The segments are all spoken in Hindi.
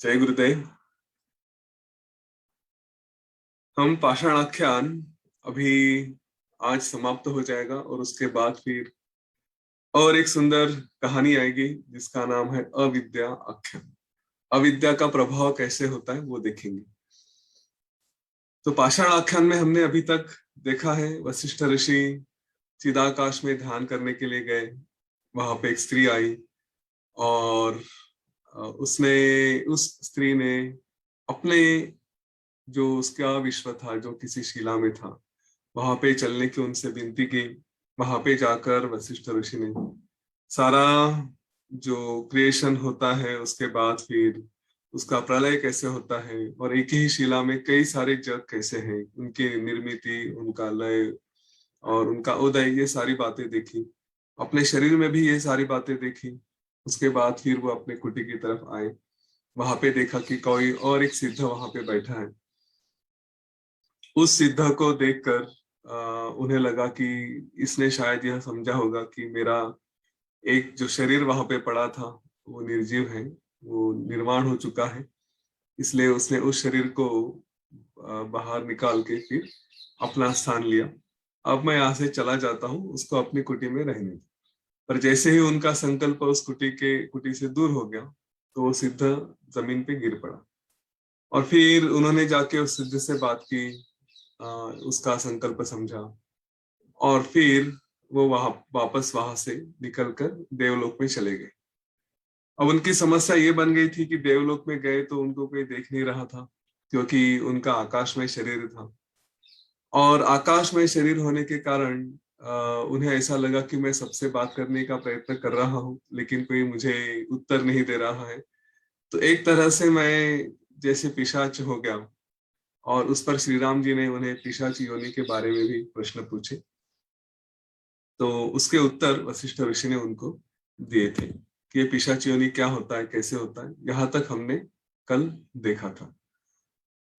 जय गुरुदेव। हम पाषाण आख्यान अभी आज समाप्त हो जाएगा और उसके बाद फिर और एक सुंदर कहानी आएगी जिसका नाम है अविद्या आख्यान। अविद्या का प्रभाव कैसे होता है वो देखेंगे। तो पाषाण आख्यान में हमने अभी तक देखा है वशिष्ठ ऋषि चिदाकाश में ध्यान करने के लिए गए। वहां पे एक स्त्री आई और उसने उस स्त्री ने अपने जो उसका विश्व था, जो किसी शिला में था, वहां पे चलने की उनसे विनती की। वहां पे जाकर वशिष्ठ ऋषि ने सारा जो क्रिएशन होता है, उसके बाद फिर उसका प्रलय कैसे होता है और एक ही शिला में कई सारे जग कैसे हैं, उनकी निर्मिति, उनका लय और उनका उदय, ये सारी बातें देखी। अपने शरीर में भी ये सारी बातें देखी। उसके बाद फिर वो अपने कुटी की तरफ आए। वहां पे देखा कि कोई और एक सिद्ध वहां पे बैठा है। उस सिद्ध को देखकर उन्हें लगा कि इसने शायद यह समझा होगा कि मेरा एक जो शरीर वहां पे पड़ा था वो निर्जीव है, वो निर्माण हो चुका है। इसलिए उसने उस शरीर को बाहर निकाल के फिर अपना स्थान लिया। अब मैं यहाँ से चला जाता हूँ, उसको अपनी कुटी में रहने दो। पर जैसे ही उनका संकल्प उस कुटी से दूर हो गया तो वो सिद्ध जमीन पे गिर पड़ा। और फिर उन्होंने जाके उस सिद्ध से बात की, उसका संकल्प समझा और फिर वो वापस वहां से निकलकर देवलोक में चले गए। अब उनकी समस्या ये बन गई थी कि देवलोक में गए तो उनको कोई देख नहीं रहा था, क्योंकि उनका आकाश में शरीर था। और आकाश में शरीर होने के कारण उन्हें ऐसा लगा कि मैं सबसे बात करने का प्रयत्न कर रहा हूँ लेकिन कोई मुझे उत्तर नहीं दे रहा है। तो एक तरह से मैं जैसे पिशाच हो गया। और उस पर श्री राम जी ने उन्हें पिशाच योनि के बारे में भी प्रश्न पूछे। तो उसके उत्तर वशिष्ठ ऋषि ने उनको दिए थे कि ये पिशाच योनि क्या होता है, कैसे होता है। यहाँ तक हमने कल देखा था।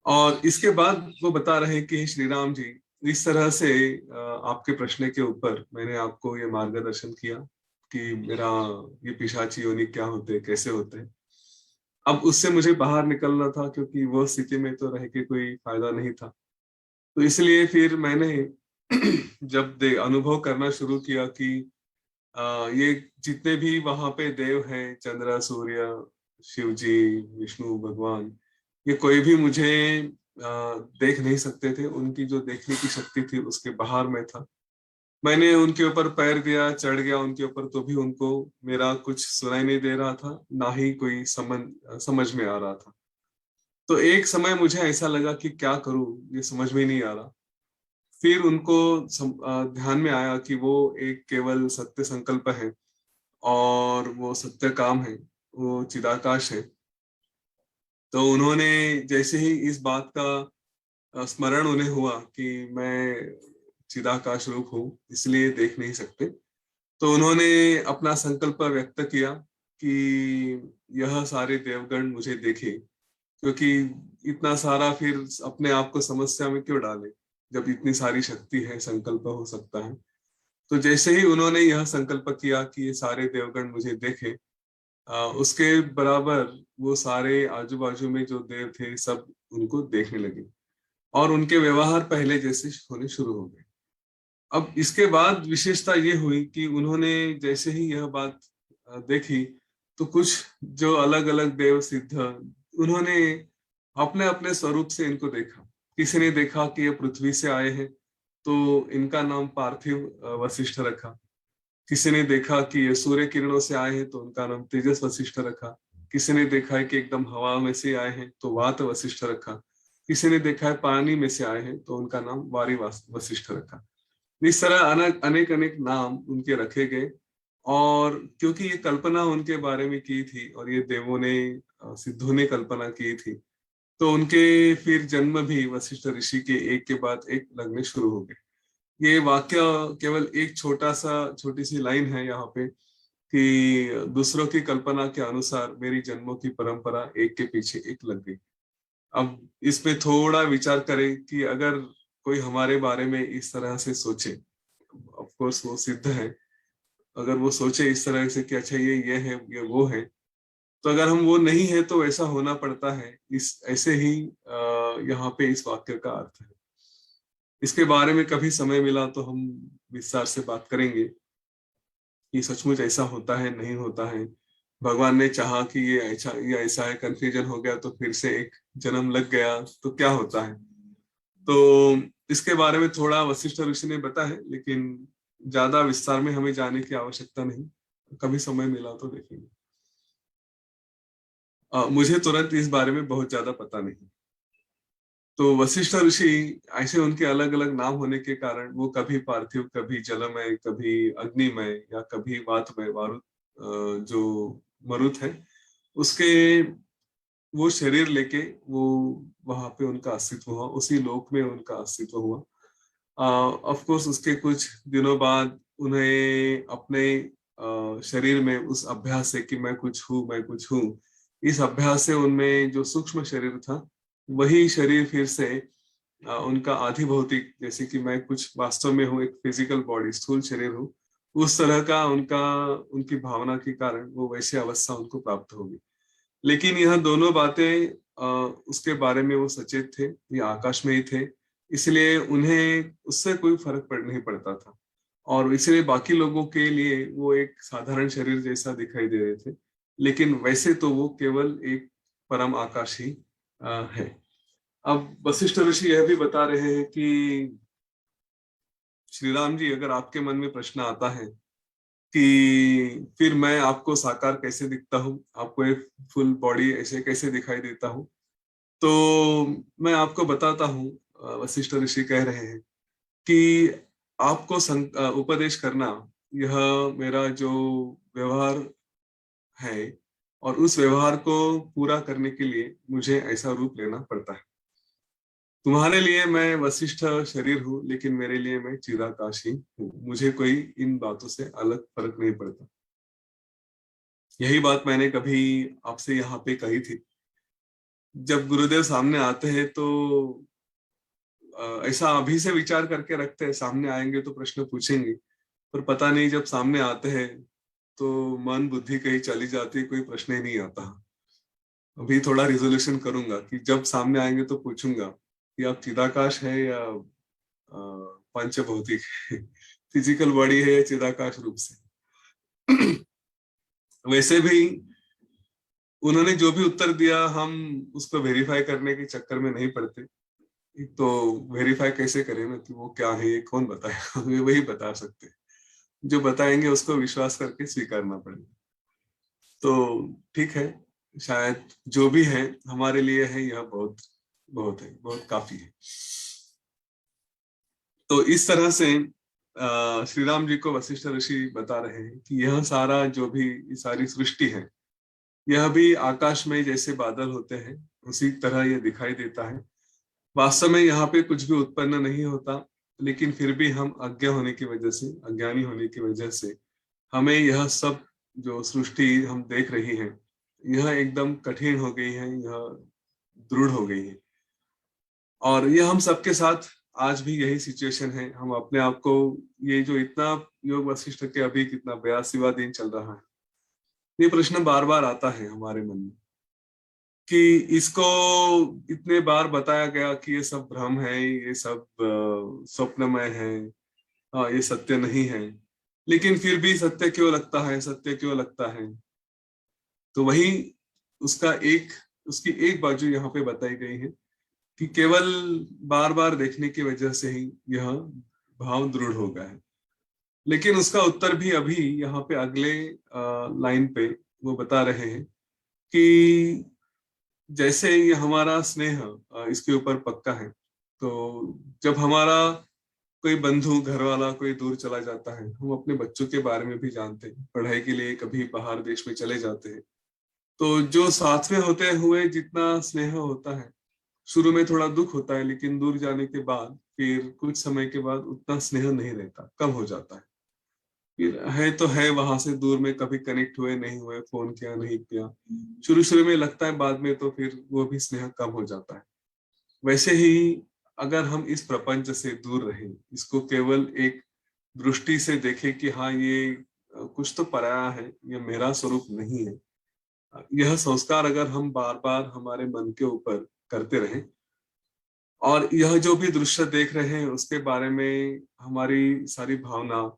और इसके बाद वो बता रहे हैं कि श्री राम जी, इस तरह से आपके प्रश्न के ऊपर मैंने आपको ये मार्गदर्शन किया कि मेरा ये पिशाची योनि क्या होते हैं, कैसे होते हैं। अब उससे मुझे बाहर निकलना था क्योंकि वो स्थिति में तो रह के कोई फायदा नहीं था। तो इसलिए फिर मैंने जब अनुभव करना शुरू किया कि ये जितने भी वहां पे देव हैं, चंद्र, सूर्य, शिव जी, विष्णु भगवान, ये कोई भी मुझे देख नहीं सकते थे। उनकी जो देखने की शक्ति थी उसके बाहर में था। मैंने उनके ऊपर पैर दिया, चढ़ गया उनके ऊपर, तो भी उनको मेरा कुछ सुनाई नहीं दे रहा था, ना ही कोई समझ में आ रहा था। तो एक समय मुझे ऐसा लगा कि क्या करूं, ये समझ में नहीं आ रहा। फिर उनको ध्यान में आया कि वो एक केवल सत्य संकल्प है और वो सत्य काम है, वो चिदाकाश है। तो उन्होंने जैसे ही इस बात का स्मरण उन्हें हुआ कि मैं चिदाकाश रूप हूँ इसलिए देख नहीं सकते, तो उन्होंने अपना संकल्प व्यक्त किया कि यह सारे देवगण मुझे देखे। क्योंकि इतना सारा फिर अपने आप को समस्या में क्यों डाले जब इतनी सारी शक्ति है, संकल्प हो सकता है। तो जैसे ही उन्होंने यह संकल्प किया कि ये सारे देवगण मुझे देखे, उसके बराबर वो सारे आजू बाजू में जो देव थे सब उनको देखने लगे और उनके व्यवहार पहले जैसे होने शुरू हो गए। अब इसके बाद विशेषता ये हुई कि उन्होंने जैसे ही यह बात देखी तो कुछ जो अलग अलग देव सिद्ध, उन्होंने अपने अपने स्वरूप से इनको देखा। किसी ने देखा कि ये पृथ्वी से आए हैं तो इनका नाम पार्थिव वशिष्ठ रखा। किसी ने देखा कि ये सूर्य किरणों से आए हैं तो उनका नाम तेजस वशिष्ठ रखा। किसी ने देखा है कि एकदम हवा में से आए हैं तो वात वशिष्ठ रखा। किसी ने देखा है पानी में से आए हैं तो उनका नाम वारी वशिष्ठ रखा। इस तरह अनेक अनेक अनेक नाम उनके रखे गए। और क्योंकि ये कल्पना उनके बारे में की थी और ये देवों ने, सिद्धों ने कल्पना की थी, तो उनके फिर जन्म भी वशिष्ठ ऋषि के एक के बाद एक लगने शुरू हो गए। ये वाक्य केवल एक छोटी सी लाइन है यहाँ पे कि दूसरों की कल्पना के अनुसार मेरी जन्मों की परंपरा एक के पीछे एक लग गई। अब इसमें थोड़ा विचार करें कि अगर कोई हमारे बारे में इस तरह से सोचे, ऑफ कोर्स वो सिद्ध है, अगर वो सोचे इस तरह से कि अच्छा ये है, ये वो है, तो अगर हम वो नहीं है तो ऐसा होना पड़ता है, इस ऐसे ही यहाँ पे इस वाक्य का अर्थ है। इसके बारे में कभी समय मिला तो हम विस्तार से बात करेंगे कि सचमुच ऐसा होता है नहीं होता है, भगवान ने चाहा कि ये ऐसा है, कंफ्यूजन हो गया तो फिर से एक जन्म लग गया तो क्या होता है। तो इसके बारे में थोड़ा वशिष्ठ ऋषि ने बताया है, लेकिन ज्यादा विस्तार में हमें जाने की आवश्यकता नहीं, कभी समय मिला तो देखेंगे। मुझे तुरंत इस बारे में बहुत ज्यादा पता नहीं। तो वशिष्ठ ऋषि ऐसे उनके अलग अलग नाम होने के कारण वो कभी पार्थिव, कभी जलमय, कभी अग्निमय, या कभी वातमय, वारुत, जो मरुत है उसके वो शरीर लेके वो वहां पे उनका अस्तित्व हुआ, उसी लोक में उनका अस्तित्व हुआ। ऑफ कोर्स उसके कुछ दिनों बाद उन्हें अपने शरीर में उस अभ्यास से कि मैं कुछ हूँ मैं कुछ हूँ, इस अभ्यास से उनमें जो सूक्ष्म शरीर था वही शरीर फिर से उनका आधि भौतिक, जैसे कि मैं कुछ वास्तव में हूँ, एक फिजिकल बॉडी, स्थूल शरीर हूँ, उस तरह का उनका उनकी भावना के कारण वो वैसी अवस्था उनको प्राप्त होगी। लेकिन यह दोनों बातें उसके बारे में वो सचेत थे, ये आकाश में ही थे, इसलिए उन्हें उससे कोई फर्क पड़ नहीं पड़ता था, और इसलिए बाकी लोगों के लिए वो एक साधारण शरीर जैसा दिखाई दे रहे थे, लेकिन वैसे तो वो केवल एक परम आकाश ही है। अब वशिष्ठ ऋषि यह भी बता रहे हैं कि श्री राम जी, अगर आपके मन में प्रश्न आता है कि फिर मैं आपको साकार कैसे दिखता हूँ, आपको एक फुल बॉडी ऐसे कैसे दिखाई देता हूँ, तो मैं आपको बताता हूँ, वशिष्ठ ऋषि कह रहे हैं कि आपको उपदेश करना, यह मेरा जो व्यवहार है, और उस व्यवहार को पूरा करने के लिए मुझे ऐसा रूप लेना पड़ता है। तुम्हारे लिए मैं वशिष्ठ शरीर हूँ, लेकिन मेरे लिए मैं चिदाकाश ही हूँ, मुझे कोई इन बातों से अलग फर्क नहीं पड़ता। यही बात मैंने कभी आपसे यहाँ पे कही थी। जब गुरुदेव सामने आते हैं तो ऐसा अभी से विचार करके रखते हैं, सामने आएंगे तो प्रश्न पूछेंगे, पर पता नहीं जब सामने आते हैं तो मन बुद्धि कहीं चली जाती है, कोई प्रश्न ही नहीं आता। अभी थोड़ा रिजोल्यूशन करूंगा कि जब सामने आएंगे तो पूछूंगा कि आप चिदाकाश है या पंचभौतिक है, फिजिकल बॉडी है या चिदाकाश रूप से। वैसे भी उन्होंने जो भी उत्तर दिया, हम उसको वेरीफाई करने के चक्कर में नहीं पड़ते। तो वेरीफाई कैसे करें ना कि वो क्या है, ये कौन बताएगा, हमें वही बता सकते हैं, जो बताएंगे उसको विश्वास करके स्वीकारना पड़ेगा। तो ठीक है, शायद जो भी है हमारे लिए है, यह बहुत बहुत है, बहुत काफी है। तो इस तरह से श्री राम जी को वशिष्ठ ऋषि बता रहे हैं कि यह सारा जो भी, ये सारी सृष्टि है, यह भी आकाश में जैसे बादल होते हैं उसी तरह यह दिखाई देता है। वास्तव में यहाँ पे कुछ भी उत्पन्न नहीं होता, लेकिन फिर भी हम अज्ञ होने की वजह से, अज्ञानी होने की वजह से हमें यह सब जो सृष्टि हम देख रही है, यह एकदम कठिन हो गई है, यह दृढ़ हो गई है। और यह हम सबके साथ आज भी यही सिचुएशन है। हम अपने आप को, ये जो इतना योग वशिष्ठ के अभी कितना 82वां दिन चल रहा है, ये प्रश्न बार बार आता है हमारे मन में कि इसको इतने बार बताया गया कि ये सब भ्रम है, ये सब स्वप्नमय है, ये सत्य नहीं है, लेकिन फिर भी सत्य क्यों लगता है, सत्य क्यों लगता है। तो वही उसका एक, उसकी एक बाजू यहाँ पे बताई गई है कि केवल बार बार देखने की वजह से ही यह भाव दृढ़ हो गया है। लेकिन उसका उत्तर भी अभी यहाँ पे अगले लाइन पे वो बता रहे हैं कि जैसे ये हमारा स्नेह इसके ऊपर पक्का है, तो जब हमारा कोई बंधु, घर वाला कोई दूर चला जाता है, हम अपने बच्चों के बारे में भी जानते हैं, पढ़ाई के लिए कभी बाहर देश में चले जाते हैं, तो जो साथ में होते हुए जितना स्नेह होता है, शुरू में थोड़ा दुख होता है, लेकिन दूर जाने के बाद फिर कुछ समय के बाद उतना स्नेह नहीं रहता, कम हो जाता है। फिर है तो है, वहां से दूर में कभी कनेक्ट हुए नहीं हुए, फोन किया नहीं किया, शुरू शुरू में लगता है, बाद में तो फिर वो भी स्नेह कम हो जाता है। वैसे ही अगर हम इस प्रपंच से दूर रहें, इसको केवल एक दृष्टि से देखें कि हाँ ये कुछ तो पराया है, ये मेरा स्वरूप नहीं है, यह संस्कार अगर हम बार बार हमारे मन के ऊपर करते रहें, और यह जो भी दृश्य देख रहे हैं उसके बारे में हमारी सारी भावना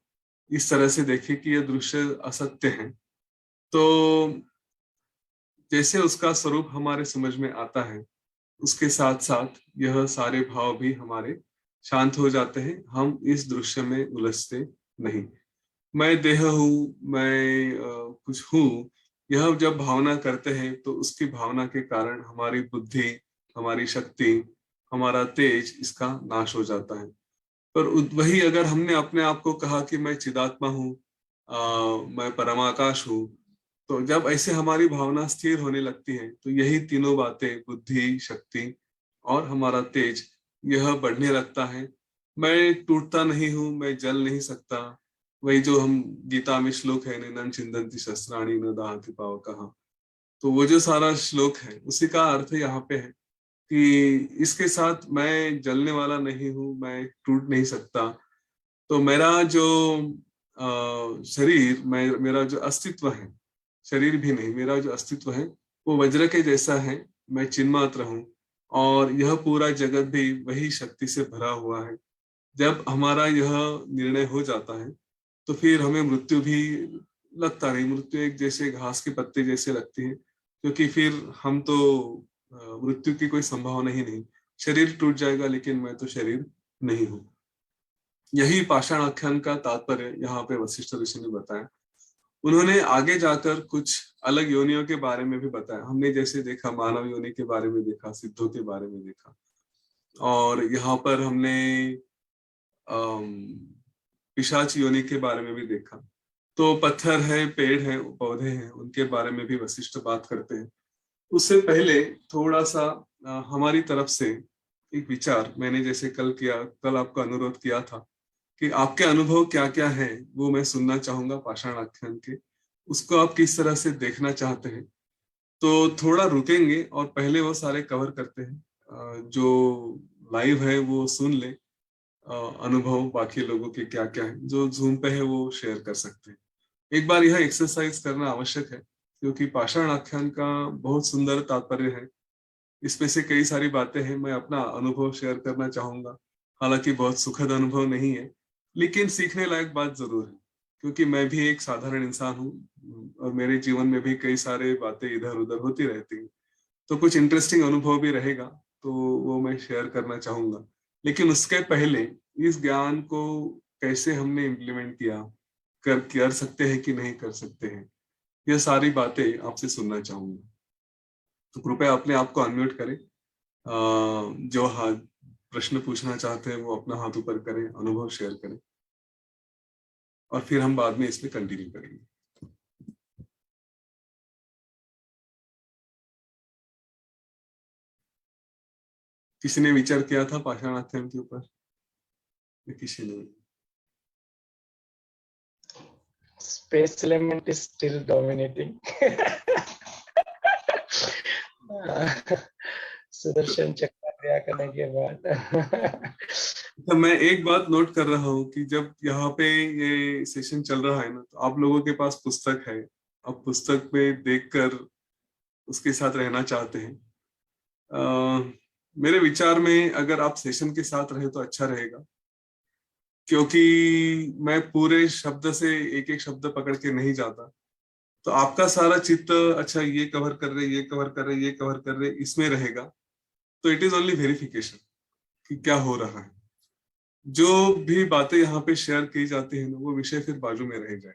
इस तरह से देखे कि यह दृश्य असत्य है, तो जैसे उसका स्वरूप हमारे समझ में आता है, उसके साथ साथ यह सारे भाव भी हमारे शांत हो जाते हैं। हम इस दृश्य में उलझते नहीं। मैं देह हूँ, मैं कुछ हूँ, यह जब भावना करते हैं तो उसकी भावना के कारण हमारी बुद्धि, हमारी शक्ति, हमारा तेज, इसका नाश हो जाता है। पर वही अगर हमने अपने आप को कहा कि मैं चिदात्मा हूँ, मैं परमाकाश हूँ, तो जब ऐसे हमारी भावना स्थिर होने लगती है तो यही तीनों बातें, बुद्धि, शक्ति और हमारा तेज, यह बढ़ने लगता है। मैं टूटता नहीं हूँ, मैं जल नहीं सकता, वही जो हम गीता में श्लोक है, नैनं छिन्दन्ति शस्त्राणि न दहति पावकः, तो वो जो सारा श्लोक है उसी का अर्थ यहाँ पे है कि इसके साथ मैं जलने वाला नहीं हूँ, मैं टूट नहीं सकता। तो मेरा जो शरीर, मेरा जो अस्तित्व है, शरीर भी नहीं, मेरा जो अस्तित्व है वो वज्र के जैसा है, मैं चिन्मात्र हूँ, और यह पूरा जगत भी वही शक्ति से भरा हुआ है। जब हमारा यह निर्णय हो जाता है तो फिर हमें मृत्यु भी लगता नहीं, मृत्यु एक जैसे घास के पत्ते जैसे लगती है, क्योंकि फिर हम तो मृत्यु की कोई संभावना ही नहीं। शरीर टूट जाएगा लेकिन मैं तो शरीर नहीं हूँ। यही पाषाण आख्यान का तात्पर्य यहाँ पे वशिष्ठ ऋषि ने बताया। उन्होंने आगे जाकर कुछ अलग योनियों के बारे में भी बताया। हमने जैसे देखा मानव योनि के बारे में देखा, सिद्धों के बारे में देखा, और यहाँ पर हमने पिशाच योनि के बारे में भी देखा। तो पत्थर है, पेड़ है, पौधे हैं, उनके बारे में भी वशिष्ठ बात करते हैं। उससे पहले थोड़ा सा हमारी तरफ से एक विचार, मैंने जैसे कल आपका अनुरोध किया था कि आपके अनुभव क्या क्या है वो मैं सुनना चाहूंगा पाषाण आख्यान के, उसको आप किस तरह से देखना चाहते हैं। तो थोड़ा रुकेंगे और पहले वो सारे कवर करते हैं। जो लाइव है वो सुन ले, अनुभव बाकी लोगों के क्या क्या है, जो जूम पे है वो शेयर कर सकते हैं। एक बार यह एक्सरसाइज करना आवश्यक है, क्योंकि पाषाण आख्यान का बहुत सुंदर तात्पर्य है। इसमें से कई सारी बातें हैं, मैं अपना अनुभव शेयर करना चाहूंगा। हालांकि बहुत सुखद अनुभव नहीं है, लेकिन सीखने लायक बात जरूर है, क्योंकि मैं भी एक साधारण इंसान हूँ और मेरे जीवन में भी कई सारे बातें इधर उधर होती रहती हैं। तो कुछ इंटरेस्टिंग अनुभव भी रहेगा, तो वो मैं शेयर करना चाहूंगा। लेकिन उसके पहले इस ज्ञान को कैसे हमने इम्प्लीमेंट किया, कर सकते हैं कि नहीं कर सकते हैं, ये सारी बातें आपसे सुनना चाहूंगा। तो कृपया अपने आप को अनम्यूट करें। जो हाथ प्रश्न पूछना चाहते हैं वो अपना हाथ ऊपर करें, अनुभव शेयर करें, और फिर हम बाद में इसमें कंटिन्यू करेंगे। किसी ने विचार किया था पाषाणाथ्यम के ऊपर? किसी ने? Space element is still dominating. Sudarshan चक्र करने के बाद तो मैं एक बात नोट कर रहा हूँ कि जब यहाँ पे ये सेशन चल रहा है ना, तो आप लोगों के पास पुस्तक है, आप पुस्तक में देखकर उसके साथ रहना चाहते हैं। मेरे विचार में अगर आप सेशन के साथ रहे तो अच्छा रहेगा, क्योंकि मैं पूरे शब्द से एक एक शब्द पकड़ के नहीं जाता। तो आपका सारा चित्त, अच्छा ये कवर कर रहे, ये कवर कर रहे, ये कवर कर रहे, इसमें रहेगा। तो इट इज ओनली वेरिफिकेशन कि क्या हो रहा है। जो भी बातें यहाँ पे शेयर की जाती है ना, वो विषय फिर बाजू में रह जाए,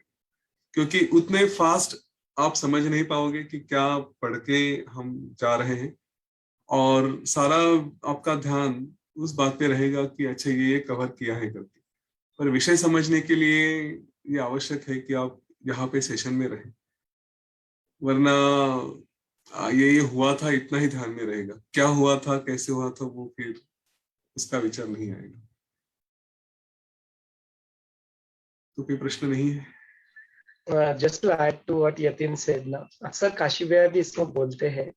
क्योंकि उतने फास्ट आप समझ नहीं पाओगे कि क्या पढ़ के हम जा रहे हैं, और सारा आपका ध्यान उस बात पे रहेगा कि अच्छा ये कवर किया है करके। पर विषय समझने के लिए ये आवश्यक है कि आप यहाँ पे सेशन में रहें, वरना ये हुआ था इतना ही ध्यान में रहेगा, क्या हुआ था, कैसे हुआ था, वो फिर उसका विचार नहीं आएगा। तो कोई प्रश्न नहीं है? Just to add to what Yatin said ना, अक्सर काशी भैया भी इसमें बोलते हैं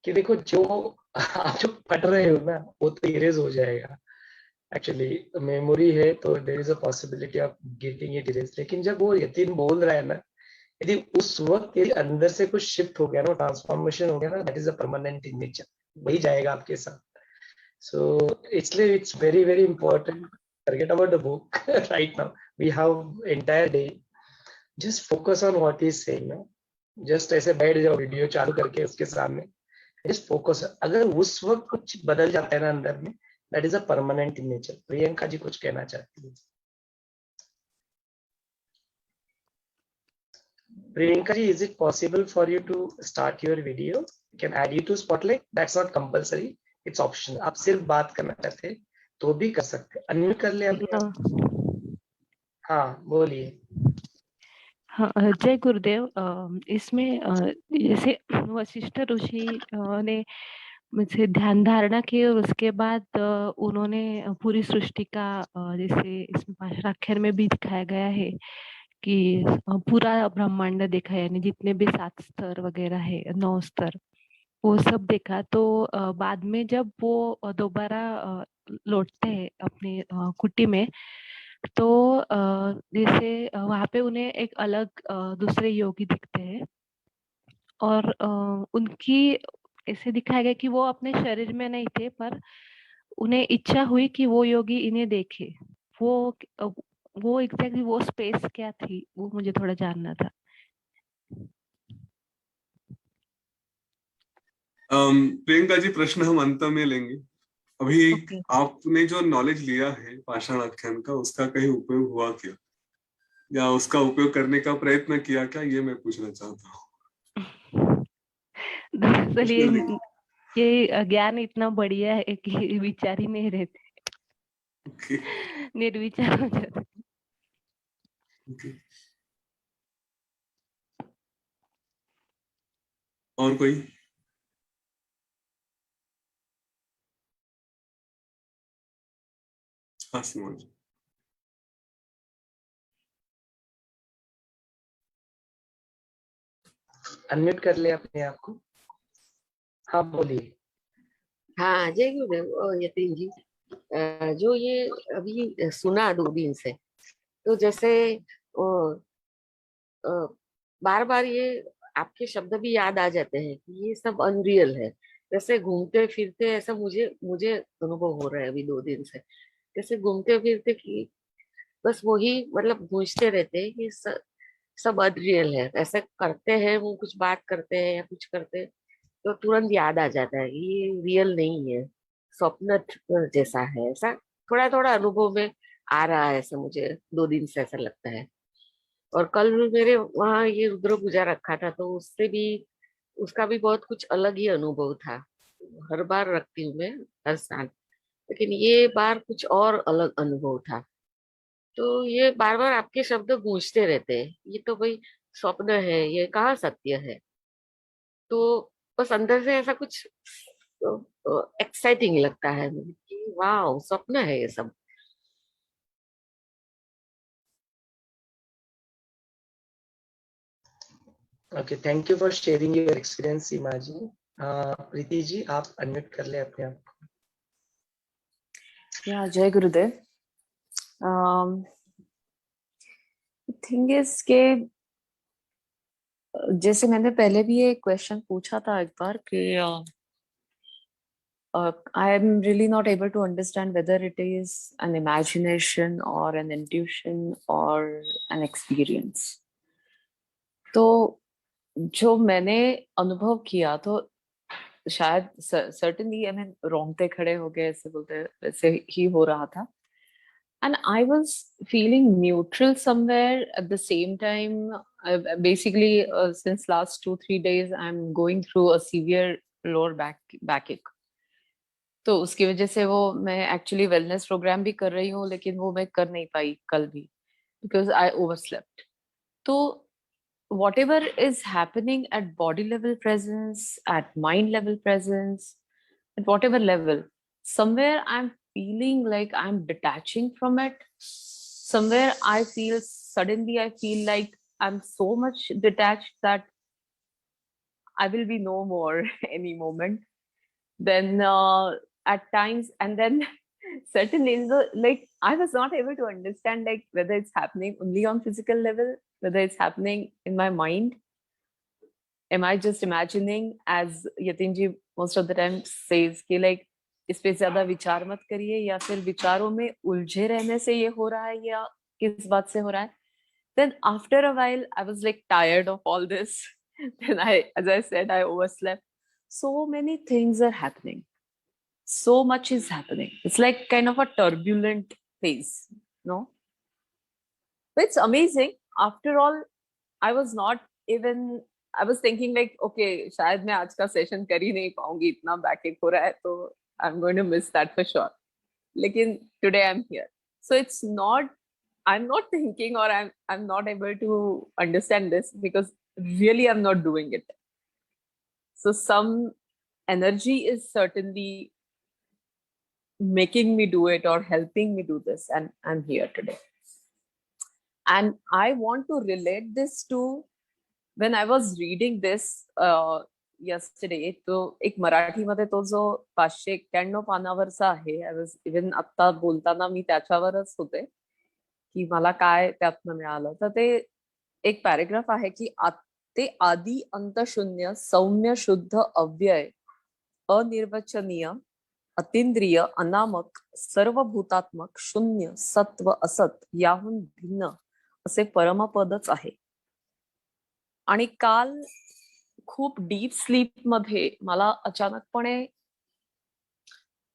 कि देखो जो आप जो पढ़ रहे हो ना वो तो इरेज हो जाएगा। एक्चुअली मेमोरी है तो there is a possibility of getting it erase. लेकिन जब वो यतिन बोल रहा है ना यदि उस वक्त यदि अंदर से कुछ शिफ्ट हो गया ना, ट्रांसफॉर्मेशन हो गया ना, that is a permanent in nature, वही जाएगा आपके साथ. So इसलिए it's very very important. Forget about the book right now. We have entire day. Just focus on what he's saying. ना, just ऐसे बैठ जाओ वीडियो चालू करके उसके सामने. Just focus. अगर उस वक्त कुछ बदल जाता है ना अंदर में, that is a permanent in nature. Priyanka ji कुछ कहना चाहती है. Priyanka ji, is it possible for you to start your video? We can add you to Spotlight. That's not compulsory. It's optional. आप सिर्फ बात करना चाहते हैं तो भी कर सकते हैं. अनम्यूट कर ले अपने आप. हाँ बोलिए. हाँ, जय गुरुदेव. इसमें जैसे वशिष्ठ ऋषि ने मुझसे ध्यान धारणा की और उसके बाद उन्होंने पूरी सृष्टि का जैसे इसमें पांचराक्षर में भी दिखाया गया है कि पूरा ब्रह्मांड देखा, यानी जितने भी 7 स्तर वगैरह है, 9 स्तर, वो सब देखा. तो बाद में जब वो दोबारा लौटते हैं अपनी कुटी में, तो जैसे वहां पे उन्हें एक अलग दूसरे योगी दिखते हैं और उनकी ऐसे दिखाया गया कि वो अपने शरीर में नहीं थे, पर उन्हें इच्छा हुई कि वो योगी इन्हें देखे. वो एग्जैक्टली वो स्पेस क्या थी, वो मुझे थोड़ा जानना था. प्रियंका जी, प्रश्न हम अंत में लेंगे. अभी Okay. आपने जो नॉलेज लिया है पाषाण आख्यान का, उसका कहीं उपयोग हुआ क्या, या उसका उपयोग करने का प्रयत्न किया क्या, ये मैं पूछना चाहता हूँ. दरअसल ये ज्ञान इतना बढ़िया है कि विचार ही नहीं रहते. Okay. निर्विचार हो जाते. Okay. और कोई? हाँ सिमोन. अनम्यूट कर ले अपने आप को. हाँ बोलिए. हाँ जय गुरुदेव यतीन जी. जो ये अभी सुना 2 दिन से, तो जैसे बार बार ये आपके शब्द भी याद आ जाते हैं कि ये सब अनरियल है. जैसे घूमते फिरते ऐसा मुझे मुझे अनुभव हो रहा है अभी 2 दिन से. जैसे घूमते फिरते कि बस वही मतलब गूंजते रहते हैं कि सब अनरियल है. ऐसे करते हैं, वो कुछ बात करते हैं या कुछ करते हैं तो तुरंत याद आ जाता है कि ये रियल नहीं है, स्वप्न जैसा है. ऐसा थोड़ा थोड़ा अनुभव में आ रहा है, ऐसा मुझे 2 दिन से ऐसा लगता है. और कल भी मेरे वहाँ ये रुद्र पूजा रखा था, तो उससे भी उसका भी बहुत कुछ अलग ही अनुभव था. हर बार रखती हूँ मैं, हर साल, लेकिन ये बार कुछ और अलग अनुभव था. तो ये बार बार आपके शब्द गूंजते रहते हैं, ये तो भाई स्वप्न है, ये कहाँ सत्य है. तो बस अंदर से ऐसा कुछ एक्साइटिंग लगता है मुझे कि वाह स्वप्न है ये सब. Okay, thank you for sharing your experience Seema ji. Preeti ji आप अनम्यूट कर ले अपने आप को. या जय गुरुदेव. थिंग इज के जैसे मैंने पहले भी ये क्वेश्चन पूछा था एक बार कि I am really not able to understand whether it is an imagination or an intuition or an experience. तो जो मैंने अनुभव किया तो शायद certainly I mean रोंगटे खड़े हो गए ऐसे बोलते वैसे ही हो रहा था. And I was feeling neutral somewhere at the same time. Basically, since last 2-3 days, I'm going through a severe lower backache. तो उसकी वजह से वो मैं एक्चुअली वेलनेस प्रोग्राम भी कर रही हूँ, लेकिन वो मैं कर नहीं पाई कल भी बिकॉज आई ओवरस्लेप्ट. तो whatever is happening at body level presence, at mind level presence, at whatever level, somewhere I'm feeling like I'm detaching from it. Somewhere I feel suddenly I feel like I'm so much detached that I will be no more any moment. Then at times, and then certainly, like I was not able to understand like whether it's happening only on physical level, whether it's happening in my mind. Am I just imagining, as Yatin ji most of the time says कि like इस पे ज्यादा विचार मत करिए, या फिर विचारों में उलझे रहने से ये हो रहा है, या किस बात से हो रहा है? Then after a while, I was like tired of all this. Then as I said, I overslept. So many things are happening. So much is happening. It's like kind of a turbulent phase, no? But it's amazing. After all, I was not even, I was thinking like, okay, शायद मैं आज का session कर ही नहीं पाऊंगी, इतना backache हो रहा है, तो I'm going to miss that for sure. लेकिन today I'm here. So it's not, I'm not thinking, or I'm not able to understand this because really I'm not doing it. So some energy is certainly making me do it or helping me do this, and I'm here today. And I want to relate this to when I was reading this yesterday. तो एक मराठीमध्ये तो जो 591 पानावरचा आहे, I was even आता बोलताना मी त्याच्यावरच होते की मला काय त्यातनं मिळालं. तर ते एक पॅरेग्राफ आहे की ते आदि अंत शून्य सौम्य शुद्ध अव्यय अनिर्वचनीय अतींद्रिय अनामक सर्वभूतात्मक शून्य सत्व असत याहून भिन्न असे परमपदच आहे. आणि काल खूप डीप स्लीप मध्ये मला अचानकपणे,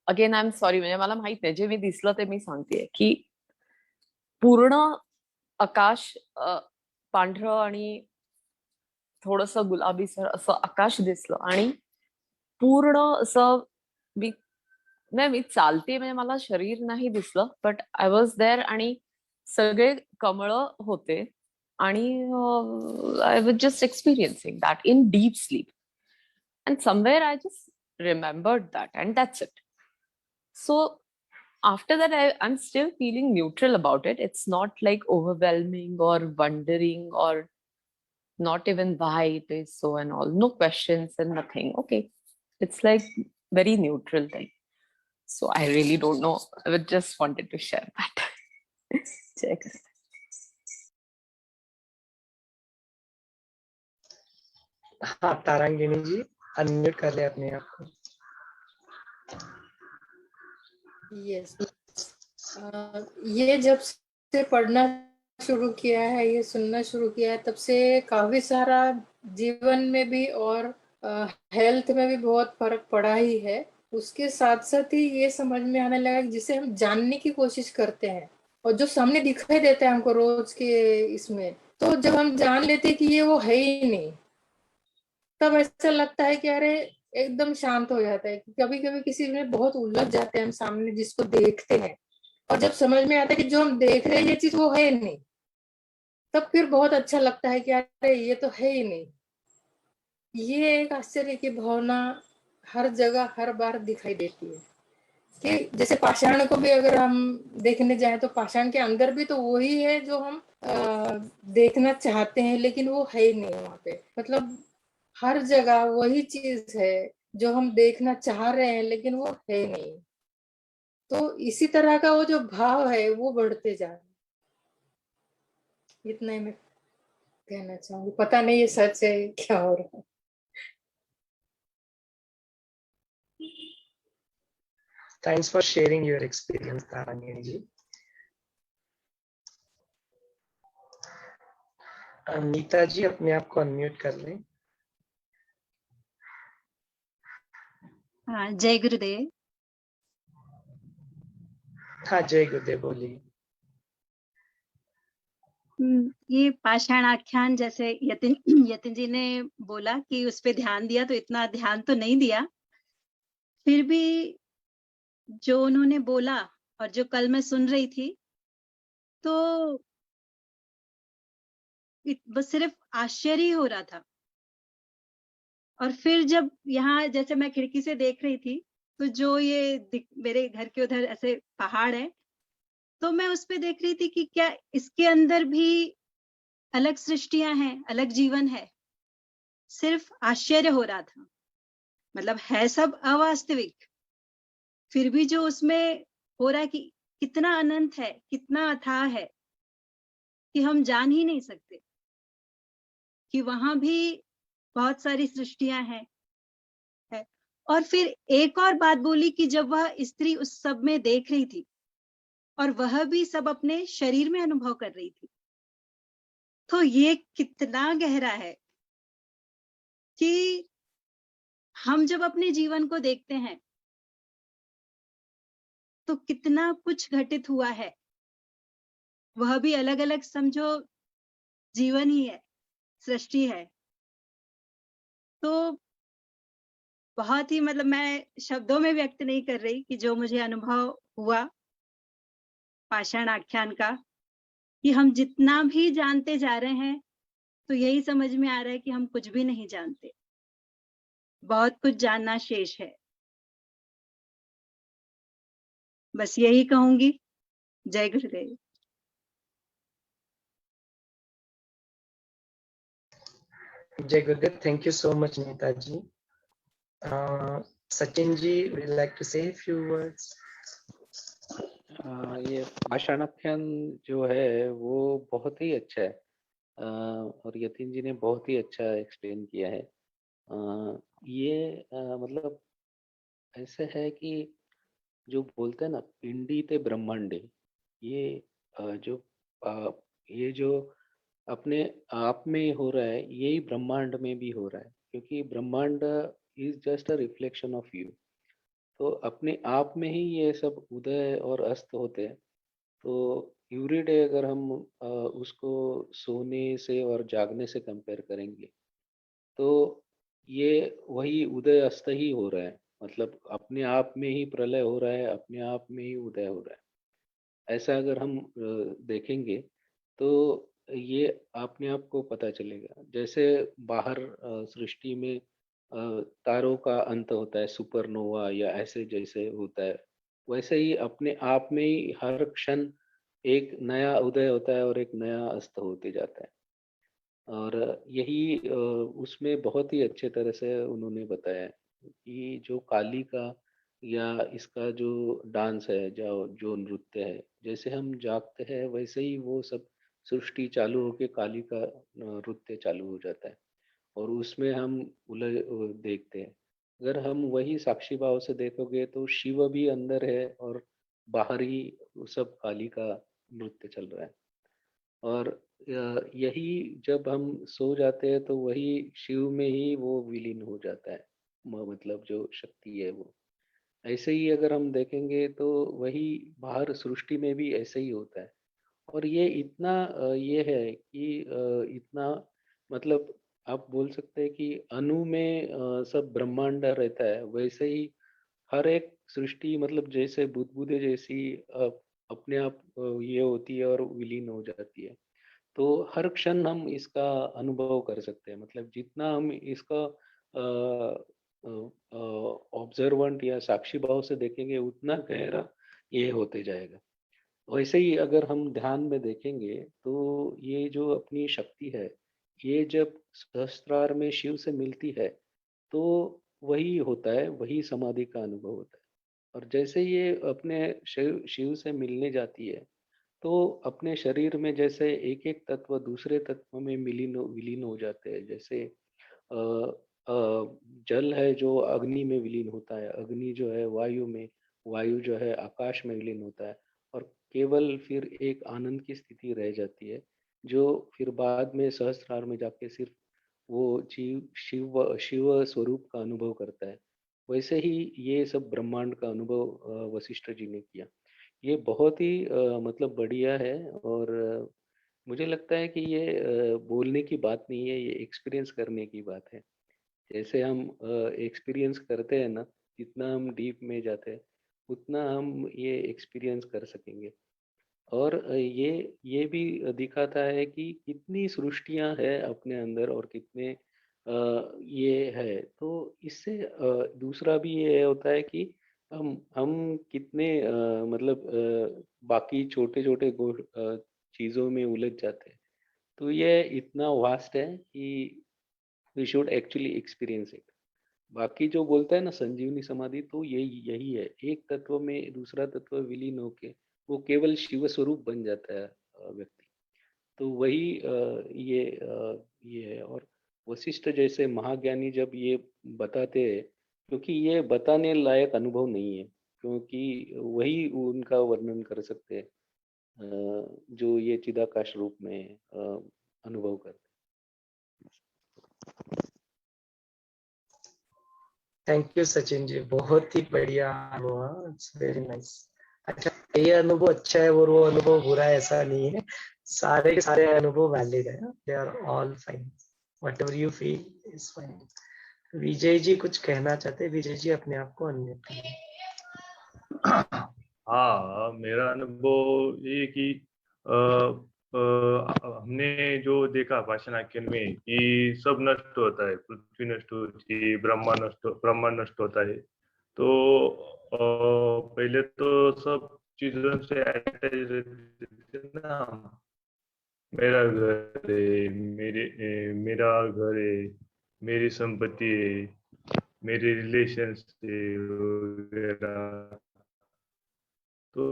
अगेन आय एम सॉरी, म्हणजे मला माहित नाही, जे मी दिसलं ते मी सांगतेय की पूर्ण आकाश पांढरं आणि थोडस गुलाबीसर असं आकाश दिसलं, आणि पूर्ण असं मी चालते, म्हणजे मला शरीर नाही दिसलं, बट आय वॉज देअर, आणि सगळे कमळ होते, आणि I was just experiencing that in deep sleep, and somewhere I just remembered that, and that's it. So after that, I'm still feeling neutral about it. It's not like overwhelming or wondering or not even why it is so and all. No questions and nothing. Okay. It's like very neutral thing. So I really don't know. I just wanted to share that. Check. हाँ तारांगिनी जी अनम्यूट कर ले अपने आप को. यस, ये जब से पढ़ना शुरू किया है, ये सुनना शुरू किया है, तब से काफी सारा जीवन में भी और हेल्थ में भी बहुत फर्क पड़ा ही है. उसके साथ साथ ही ये समझ में आने लगा कि जिसे हम जानने की कोशिश करते हैं और जो सामने दिखाई देता है हमको रोज के इसमें, तो जब हम जान लेते हैं कि ये वो है ही नहीं, तब ऐसा लगता है कि अरे एकदम शांत हो जाता है. कभी कभी किसी में बहुत उलझ जाते हैं हम सामने जिसको देखते हैं, और जब समझ में आता है कि जो हम देख रहे हैं ये चीज वो है नहीं, तब फिर बहुत अच्छा लगता है कि अरे ये तो है ही नहीं. ये एक आश्चर्य की भावना हर जगह हर बार दिखाई देती है कि जैसे पाषाण को भी अगर हम देखने जाएं तो पाषाण के अंदर भी तो वही है जो हम देखना चाहते हैं, लेकिन वो है ही नहीं वहां पे. मतलब हर जगह वही चीज है जो हम देखना चाह रहे हैं, लेकिन वो है नहीं. तो इसी तरह का वो जो भाव है वो बढ़ते जा रहा है. इतना ही मैं कहना चाहूंगी. पता नहीं ये सच है क्या हो रहा है. Thanks for sharing your experience, Tarangini ji. Nita जी अपने आप को अनम्यूट कर लें. हाँ, जय गुरुदेव. हाँ जय गुरुदेव, बोलिए. ये पाषाण आख्यान जैसे यतिन जी ने बोला कि उस पे ध्यान दिया, तो इतना ध्यान तो नहीं दिया, फिर भी जो उन्होंने बोला और जो कल मैं सुन रही थी, तो बस सिर्फ आश्चर्य हो रहा था. और फिर जब यहाँ जैसे मैं खिड़की से देख रही थी, तो जो ये मेरे घर के उधर ऐसे पहाड़ है, तो मैं उस पे देख रही थी कि क्या इसके अंदर भी अलग सृष्टियां हैं, अलग जीवन है. सिर्फ आश्चर्य हो रहा था. मतलब है सब अवास्तविक, फिर भी जो उसमें हो रहा है कि कितना अनंत है, कितना अथाह है कि हम जान ही नहीं सकते, कि वहां भी बहुत सारी सृष्टियां हैं है। और फिर एक और बात बोली कि जब वह स्त्री उस सब में देख रही थी और वह भी सब अपने शरीर में अनुभव कर रही थी, तो ये कितना गहरा है कि हम जब अपने जीवन को देखते हैं तो कितना कुछ घटित हुआ है, वह भी अलग अलग समझो जीवन ही है, सृष्टि है। तो बहुत ही मतलब मैं शब्दों में व्यक्त नहीं कर रही कि जो मुझे अनुभव हुआ पाषाण आख्यान का, कि हम जितना भी जानते जा रहे हैं तो यही समझ में आ रहा है कि हम कुछ भी नहीं जानते, बहुत कुछ जानना शेष है। बस यही कहूंगी। जय गुरुदेव। Jai Gurudev, thank you so much, Neeta ji. Sachin ji, would you like to say a few words? ये पाषाणाख्यान जो है वो बहुत ही अच्छा है, और यतीन जी ने बहुत ही अच्छा एक्सप्लेन किया है। ये मतलब ऐसे है कि जो बोलते हैं ना पिंडी ते ब्रह्मांडे, ये जो अ, ये जो अपने आप में हो रहा है यही ब्रह्मांड में भी हो रहा है, क्योंकि ब्रह्मांड is just a reflection of you. तो अपने आप में ही ये सब उदय और अस्त होते हैं। तो एवरीडे अगर हम उसको सोने से और जागने से कंपेयर करेंगे तो ये वही उदय अस्त ही हो रहा है, मतलब अपने आप में ही प्रलय हो रहा है, अपने आप में ही उदय हो रहा है। ऐसा अगर हम देखेंगे तो ये अपने आप को पता चलेगा। जैसे बाहर सृष्टि में तारों का अंत होता है, सुपरनोवा या ऐसे जैसे होता है, वैसे ही अपने आप में ही हर क्षण एक नया उदय होता है और एक नया अस्त होते जाता है। और यही उसमें बहुत ही अच्छे तरह से उन्होंने बताया है कि जो काली का या इसका जो डांस है, जो जो नृत्य है, जैसे हम जागते हैं वैसे ही वो सब सृष्टि चालू होके काली का नृत्य चालू हो जाता है और उसमें हम देखते हैं। अगर हम वही साक्षी भाव से देखोगे तो शिव भी अंदर है और बाहर ही वो सब काली का नृत्य चल रहा है। और यही जब हम सो जाते हैं तो वही शिव में ही वो विलीन हो जाता है, मतलब जो शक्ति है वो। ऐसे ही अगर हम देखेंगे तो वही बाहर सृष्टि में भी ऐसे ही होता है। और ये इतना ये है कि इतना मतलब आप बोल सकते हैं कि अणु में सब ब्रह्मांड रहता है, वैसे ही हर एक सृष्टि मतलब जैसे बुदबुदे जैसी अपने आप ये होती है और विलीन हो जाती है। तो हर क्षण हम इसका अनुभव कर सकते हैं, मतलब जितना हम इसका ऑब्जर्वेंट या साक्षी भाव से देखेंगे उतना गहरा ये होते जाएगा। वैसे ही अगर हम ध्यान में देखेंगे तो ये जो अपनी शक्ति है, ये जब सहस्त्रार में शिव से मिलती है तो वही होता है, वही समाधि का अनुभव होता है। और जैसे ये अपने शिव शिव से मिलने जाती है तो अपने शरीर में जैसे एक एक तत्व दूसरे तत्व में विलीन हो जाते हैं। जैसे अ, जल है जो अग्नि में विलीन होता है, अग्नि जो है वायु में, वायु जो है आकाश में विलीन होता है, और केवल फिर एक आनंद की स्थिति रह जाती है जो फिर बाद में सहस्त्रार में जाके सिर्फ वो जीव शिव शिव स्वरूप का अनुभव करता है। वैसे ही ये सब ब्रह्मांड का अनुभव वशिष्ठ जी ने किया। ये बहुत ही मतलब बढ़िया है। और मुझे लगता है कि ये बोलने की बात नहीं है, ये एक्सपीरियंस करने की बात है। जैसे हम एक्सपीरियंस करते हैं ना, जितना हम डीप में जाते हैं उतना हम ये एक्सपीरियंस कर सकेंगे। और ये भी दिखाता है कि कितनी सृष्टियां हैं अपने अंदर और कितने ये है। तो इससे दूसरा भी ये होता है कि हम कितने मतलब बाकी छोटे छोटे चीजों में उलझ जाते हैं। तो ये इतना वास्ट है कि we should actually experience it. बाकी जो बोलता है ना संजीवनी समाधि, तो यही है, एक तत्व में दूसरा तत्व विलीन होके वो केवल शिव स्वरूप बन जाता है व्यक्ति। तो वही ये है। और वशिष्ठ जैसे महाज्ञानी जब ये बताते हैं, क्योंकि ये बताने लायक अनुभव नहीं है, क्योंकि वही उनका वर्णन कर सकते हैं जो ये चिदाकाश रूप में अनुभव करते। थैंक यू सचिन जी, बहुत ही बढ़िया अनुभव, इट्स वेरी नाइस। अच्छा, ये अनुभव अच्छा है और वो अनुभव बुरा है ऐसा नहीं है, सारे के सारे अनुभव वैलिड है, they are all fine, whatever you feel is fine. Vijay ji कुछ कहना चाहते हैं? विजय जी अपने आप को अनम्यूट करिए। हाँ, मेरा अनुभव ये कि हमने जो देखा पाषाणाख्यान में कि सब नष्ट होता है, पृथ्वी नष्ट होती है, ब्रह्मा नष्ट होता है। तो पहले तो सब चीजों से अटैच रहते थे ना, मेरा घर है, मेरा घर है, मेरी संपत्ति है, मेरे रिलेशंस वगैरह। तो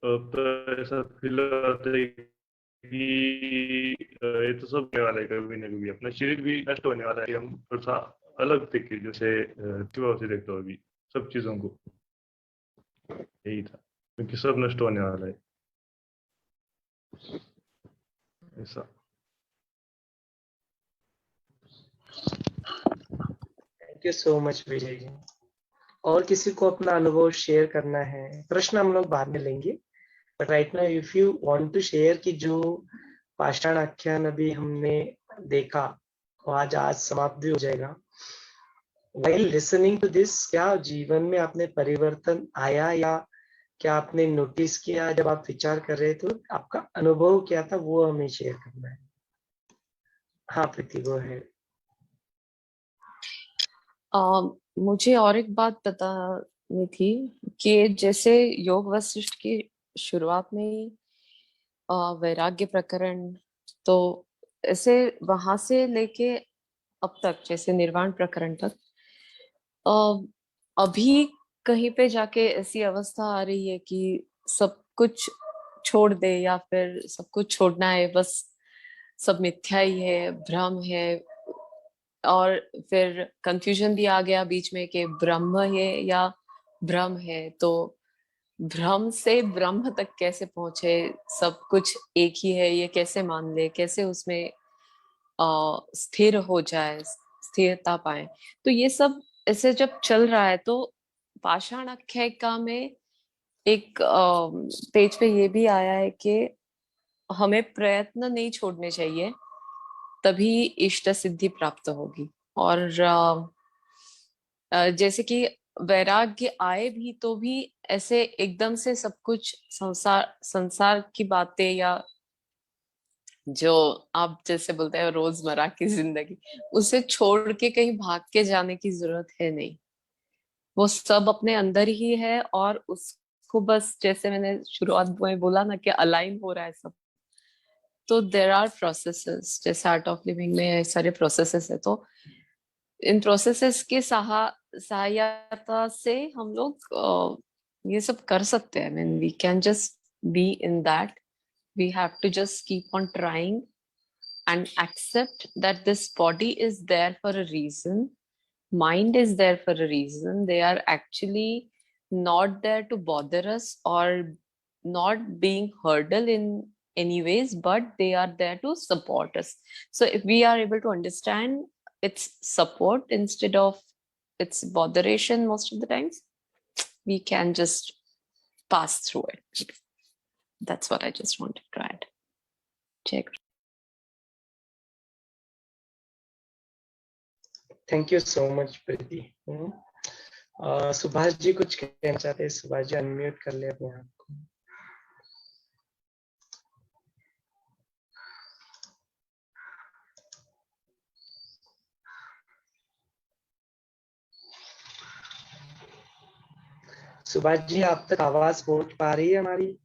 अब तो ऐसा फील होता है कि ये तो सब होने वाला है, कभी ना कभी अपना शरीर भी नष्ट होने वाला है। हम थोड़ा सा अलग थे कि जैसे से देखते हो अभी सब चीजों को, यही था, क्योंकि सब नष्ट होने वाला है ऐसा। Thank you so much Vijay ji. और किसी को अपना अनुभव शेयर करना है? प्रश्न हम लोग बाद में लेंगे, but right now if you want to share कि जो पाषाण आख्यान अभी हमने देखा वो आज समाप्त भी हो जाएगा, व्हाइल लिसनिंग टू दिस क्या जीवन में आपने परिवर्तन आया, या क्या आपने नोटिस किया जब आप विचार कर रहे थे, आपका अनुभव क्या था, वो हमें शेयर करना है। हाँ प्रीति, गो है। मुझे और एक बात बतानी थी कि जैसे योग वशिष्ठ की शुरुआत में ही वैराग्य प्रकरण, तो ऐसे वहां से लेके अब तक जैसे निर्वाण प्रकरण तक अभी कहीं पे जाके ऐसी अवस्था आ रही है कि सब कुछ छोड़ दे, या फिर सब कुछ छोड़ना है, बस सब मिथ्या ही है, भ्रम है। और फिर कंफ्यूजन भी आ गया बीच में कि ब्रह्म है या भ्रम है, तो भ्रम से ब्रह्म तक कैसे पहुंचे, सब कुछ एक ही है ये कैसे मान ले, कैसे उसमें स्थिर हो जाए, स्थिरता पाए। तो ये सब ऐसे जब चल रहा है, तो पाषाण आख्यायिका में एक पेज पे ये भी आया है कि हमें प्रयत्न नहीं छोड़ने चाहिए, तभी इष्ट सिद्धि प्राप्त होगी। और जैसे कि वैराग्य आए भी तो भी ऐसे एकदम से सब कुछ संसार की बातें, या जो आप जैसे बोलते हैं रोजमर्रा की जिंदगी, उसे छोड़ के कहीं भाग के जाने की जरूरत है नहीं। वो सब अपने अंदर ही है, और उसको बस जैसे मैंने शुरुआत में बोला ना कि अलाइन हो रहा है सब। तो देर आर प्रोसेसेस, जैसे आर्ट ऑफ लिविंग में सारे प्रोसेसेस है, तो इन प्रोसेसेस के सहायता से हम लोग ये सब कर सकते हैं। I mean, we can just be in that. We have to just keep on trying and accept that this body is there for a reason. Mind is there for a reason. They are actually not there to bother us or not being hurdle in any ways, but they are there to support us. So if we are able to understand its support instead of its botheration most of the times, we can just pass through it. That's what I just wanted to add. Check. Thank you so much Preeti. Subhash ji कुछ कहना चाहते हैं? सुभाष जी अनम्यूट कर ले अपने आप को। सुभाष जी आप तक आवाज पहुंच पा रही है हमारी?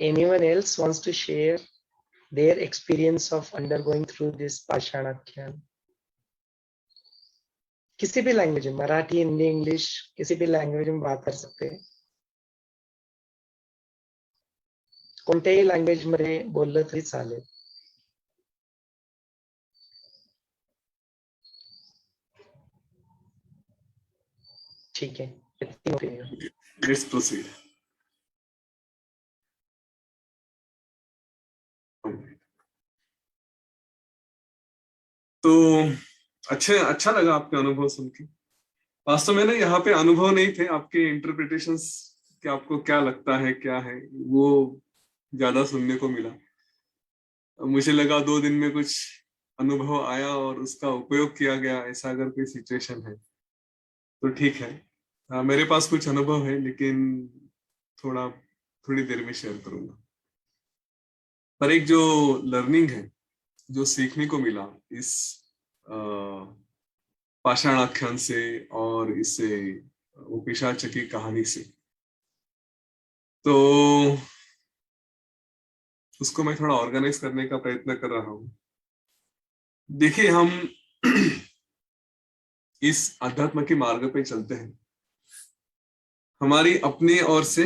Anyone else wants to share their experience of undergoing through this पाषाणाख्यान। किसी भी लैंग्वेज में, मराठी, हिंदी, इंग्लिश, किसी भी लैंग्वेज में बात कर सकते हैं। कोणत्याही लँग्वेज मध्ये बोललं तरी चालेल। ठीक है, लेट्स प्रोसीड। तो अच्छा लगा आपके अनुभव सुन के। वास्तव में ना यहाँ पे अनुभव नहीं थे, आपके इंटरप्रिटेशंस कि आपको क्या लगता है, क्या है, वो ज्यादा सुनने को मिला। मुझे लगा 2 दिन में कुछ अनुभव आया और उसका उपयोग किया गया, ऐसा अगर कोई सिचुएशन है तो ठीक है। मेरे पास कुछ अनुभव है, लेकिन थोड़ी देर में शेयर करूंगा। पर एक जो लर्निंग है, जो सीखने को मिला इस पाषाण आख्यान से और इससे वो पिशाच की कहानी से, तो उसको मैं थोड़ा ऑर्गेनाइज करने का प्रयत्न कर रहा हूं। देखिए, हम इस अध्यात्म के मार्ग पे चलते हैं हमारी अपनी ओर से,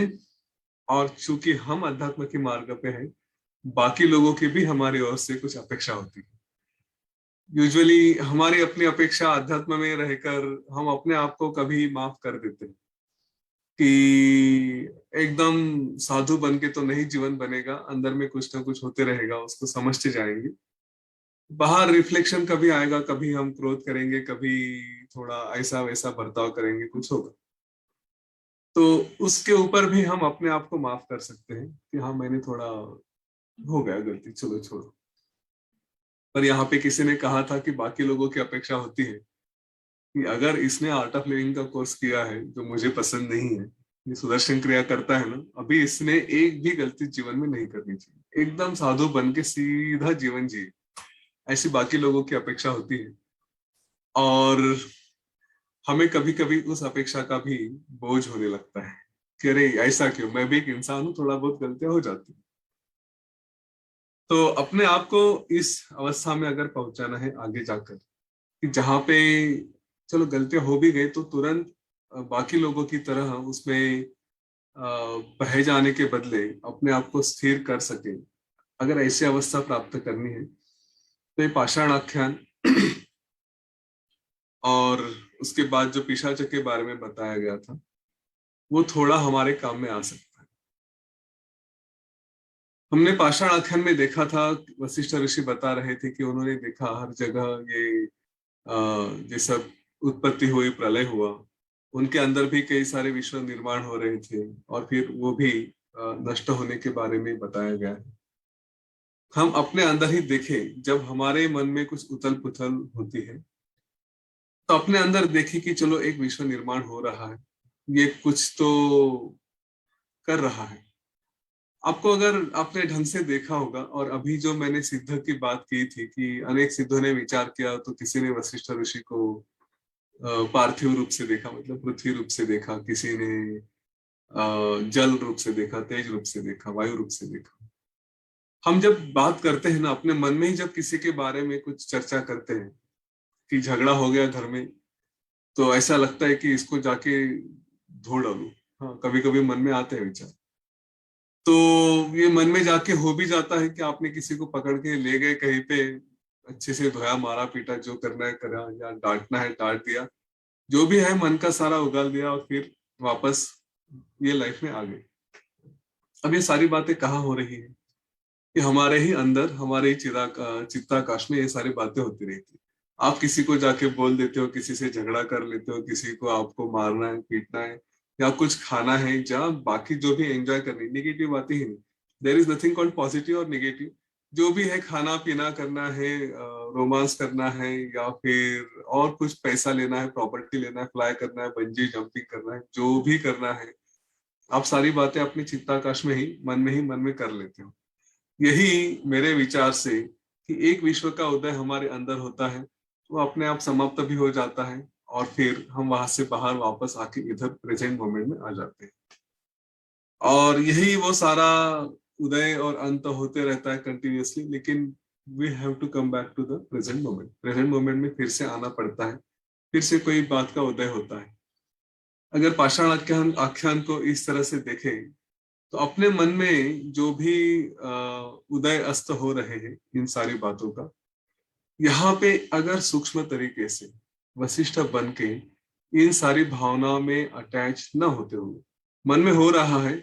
और चूंकि हम अध्यात्म के मार्ग पे हैं, बाकी लोगों की भी हमारी ओर से कुछ अपेक्षा होती है। यूजुअली हमारी अपनी अपेक्षा अध्यात्म में रहकर हम अपने आप को कभी माफ कर देते हैं कि एकदम साधु बन के तो नहीं जीवन बनेगा, अंदर में कुछ ना कुछ होते रहेगा, उसको समझते जाएंगे। बाहर रिफ्लेक्शन कभी आएगा, कभी हम क्रोध करेंगे, कभी थोड़ा ऐसा वैसा बर्ताव करेंगे, कुछ होगा, तो उसके ऊपर भी हम अपने आप को माफ कर सकते हैं कि हाँ, मैंने थोड़ा हो गया गलती, चलो छोड़ो। पर यहाँ पे किसी ने कहा था कि बाकी लोगों की अपेक्षा होती है कि अगर इसने आर्ट ऑफ लिविंग का कोर्स किया है जो मुझे पसंद नहीं है, ये सुदर्शन क्रिया करता है ना, अभी इसने एक भी गलती जीवन में नहीं करनी चाहिए, एकदम साधु बन के सीधा जीवन जिए, ऐसी बाकी लोगों की अपेक्षा होती है। और हमें कभी कभी उस अपेक्षा का भी बोझ होने लगता है कि अरे ऐसा क्यों, मैं भी एक इंसान हूं, थोड़ा बहुत गलतियां हो जाती है। तो अपने आप को इस अवस्था में अगर पहुंचाना है आगे जाकर कि जहां पे चलो गलतियां हो भी गई तो तुरंत बाकी लोगों की तरह उसमें बह जाने के बदले अपने आप को स्थिर कर सके, अगर ऐसी अवस्था प्राप्त करनी है तो ये पाषाण आख्यान और उसके बाद जो पिशाच के बारे में बताया गया था, वो थोड़ा हमारे काम में आ सकता है। हमने पाषाण आख्यान में देखा था, वशिष्ठ ऋषि बता रहे थे कि उन्होंने देखा हर जगह ये सब उत्पत्ति हुई, प्रलय हुआ, उनके अंदर भी कई सारे विश्व निर्माण हो रहे थे और फिर वो भी नष्ट होने के बारे में बताया गया है। हम अपने अंदर ही देखें, जब हमारे मन में कुछ उथल पुथल होती है तो अपने अंदर देखें कि चलो एक विश्व निर्माण हो रहा है, ये कुछ तो कर रहा है। आपको अगर आपने ढंग से देखा होगा, और अभी जो मैंने सिद्ध की बात की थी कि अनेक सिद्धों ने विचार किया, तो किसी ने वशिष्ठ ऋषि को पार्थिव रूप से देखा, मतलब पृथ्वी रूप से देखा, किसी ने जल रूप से देखा, तेज रूप से देखा, वायु रूप से देखा। हम जब बात करते हैं ना अपने मन में ही, जब किसी के बारे में कुछ चर्चा करते हैं कि झगड़ा हो गया घर में, तो ऐसा लगता है कि इसको जाके धो डालूं। हाँ, कभी कभी मन में आते हैं विचार, तो ये मन में जाके हो भी जाता है कि आपने किसी को पकड़ के ले गए कहीं पे, अच्छे से धोया, मारा पीटा, जो करना है करा, या डांटना है डांट दिया, जो भी है मन का सारा उगाल दिया, और फिर वापस ये लाइफ में आ गए। अब ये सारी बातें कहाँ हो रही है कि हमारे ही अंदर, हमारे ही चित्ताकाश में ये सारी बातें होती रहती है। आप किसी को जाके बोल देते हो, किसी से झगड़ा कर लेते हो, किसी को आपको मारना है, पीटना है, या कुछ खाना है, जहाँ बाकी जो भी एंजॉय करनी, निगेटिव बातें ही नहीं। There is nothing called positive और निगेटिव। जो भी है, खाना पीना करना है, रोमांस करना है, या फिर और कुछ पैसा लेना है, प्रॉपर्टी लेना है, फ्लाई करना है, बंजी जंपिंग करना है, जो भी करना है, आप सारी बातें अपनी चित्ताकाश में ही मन में कर लेते हो। यही मेरे विचार से कि एक विश्व का उदय हमारे अंदर होता है, वो अपने आप समाप्त भी हो जाता है, और फिर हम वहां से बाहर वापस आके इधर प्रेजेंट मोमेंट में आ जाते हैं। और यही वो सारा उदय और अंत होते रहता है कंटिन्यूअसली, लेकिन we have to come back to the present moment. Present moment में फिर से आना पड़ता है, फिर से कोई बात का उदय होता है। अगर पाषाण आख्यान को इस तरह से देखें तो अपने मन में जो भी उदय अस्त हो रहे हैं इन सारी बातों का, यहाँ पे अगर सूक्ष्म तरीके से वशिष्ठ बन के इन सारी भावनाओं में अटैच न होते हुए मन में हो रहा है,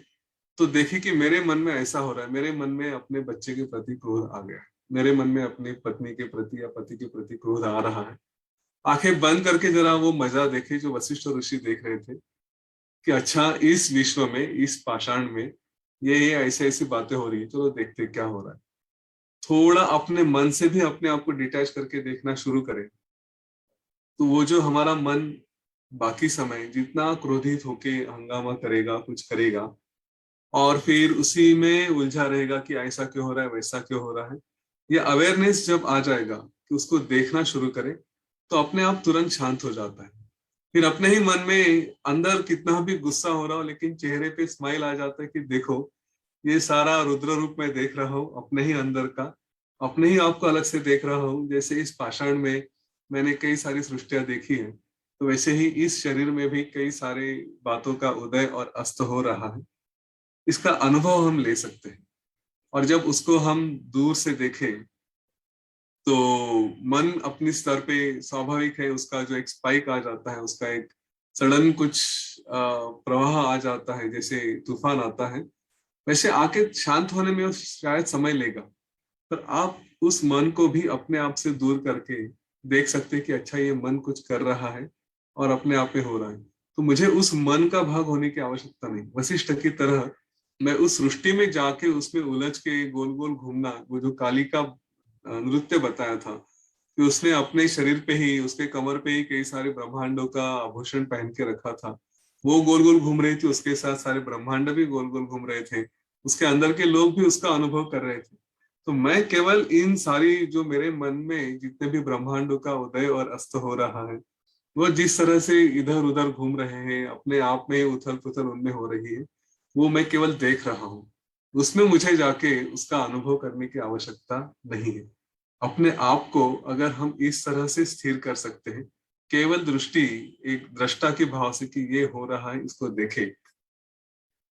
तो देखिए कि मेरे मन में ऐसा हो रहा है, मेरे मन में अपने बच्चे के प्रति क्रोध आ गया है, मेरे मन में अपनी पत्नी के प्रति या पति के प्रति क्रोध आ रहा है। आंखें बंद करके जरा वो मजा देखे जो वशिष्ठ ऋषि देख रहे थे कि अच्छा इस विश्व में, इस पाषाण में ये ऐसे ऐसी बातें हो रही है, चलो देखते क्या हो रहा है। थोड़ा अपने मन से भी अपने आप को डिटैच करके देखना शुरू करें, तो वो जो हमारा मन बाकी समय जितना क्रोधित होके हंगामा करेगा, कुछ करेगा और फिर उसी में उलझा रहेगा कि ऐसा क्यों हो रहा है, वैसा क्यों हो रहा है, ये अवेयरनेस जब आ जाएगा कि उसको देखना शुरू करें तो अपने आप तुरंत शांत हो जाता है। फिर अपने ही मन में अंदर कितना भी गुस्सा हो रहा हो, लेकिन चेहरे पे स्माइल आ जाता है कि देखो ये सारा रुद्र रूप मैं देख रहा हूँ अपने ही अंदर का, अपने ही आप को अलग से देख रहा हूँ। जैसे इस पाषाण में मैंने कई सारी सृष्टियां देखी हैं, तो वैसे ही इस शरीर में भी कई सारे बातों का उदय और अस्त हो रहा है। इसका अनुभव हम ले सकते हैं, और जब उसको हम दूर से देखें तो मन अपनी स्तर पे स्वाभाविक है, उसका जो एक स्पाइक आ जाता है, उसका एक सडन कुछ प्रवाह आ जाता है, जैसे तूफान आता है, वैसे आके शांत होने में शायद समय लेगा, पर आप उस मन को भी अपने आप से दूर करके देख सकते हैं कि अच्छा ये मन कुछ कर रहा है और अपने आप में हो रहा है। तो मुझे उस मन का भाग होने की आवश्यकता नहीं। वशिष्ठ की तरह मैं उस सृष्टि में जाके उसमें उलझ के गोल गोल घूमना, वो जो काली का नृत्य बताया था कि उसने अपने शरीर पे ही, उसके कमर पे ही कई सारे ब्रह्मांडों का आभूषण पहन के रखा था, वो गोल गोल घूम रही थी, उसके साथ सारे ब्रह्मांड भी गोल गोल घूम रहे थे, उसके अंदर के लोग भी उसका अनुभव कर रहे थे। तो मैं केवल इन सारी जो मेरे मन में जितने भी ब्रह्मांडों का उदय और अस्त हो रहा है, वो जिस तरह से इधर उधर घूम रहे हैं, अपने आप में उथल पुथल उनमें हो रही है, वो मैं केवल देख रहा हूँ। उसमें मुझे जाके उसका अनुभव करने की आवश्यकता नहीं है। अपने आप को अगर हम इस तरह से स्थिर कर सकते हैं, केवल दृष्टि, एक दृष्टा के भाव से कि ये हो रहा है, इसको देखे,